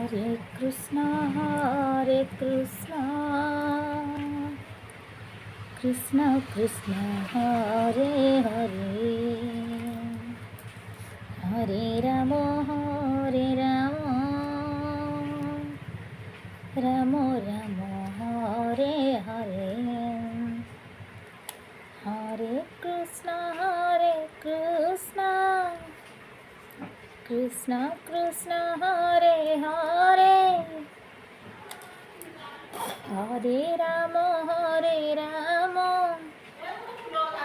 हरे कृष्णा कृष्ण कृष्ण हरे हरे, हरे राम राम राम हरे हरे, हरे कृष्ण कृष्ण कृष्ण हरे हरे, हरे राम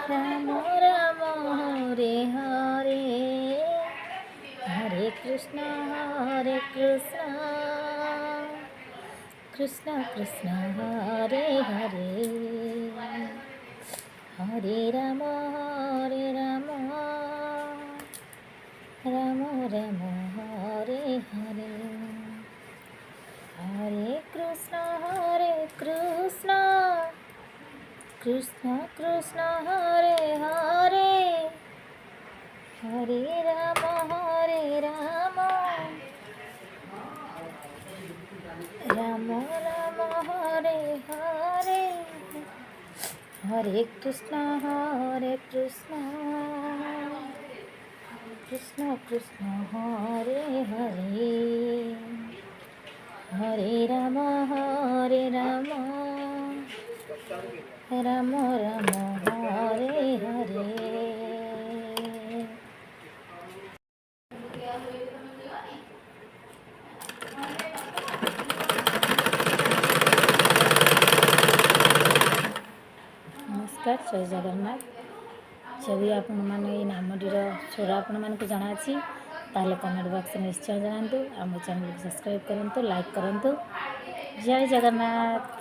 राम राम हरे हरे, हरे कृष्ण कृष्ण कृष्ण हरे हरे, हरे राम राम राम हरे हरे, हरे कृष्ण कृष्ण कृष्ण हरे हरे, हरे राम राम हरे हरे, हरे कृष्ण कृष्ण कृष्ण हरे हरे, हरे राम राम राम हरे हरे। नमस्कार, जय जगन्नाथ। जदि आपण मैंने नामटीर स्वर आपण मानक जनासी ताले कमेंट बॉक्स में निश्चय जनातु। आम चैनल को सब्सक्राइब करूँ, लाइक करूँ। जय जगन्नाथ।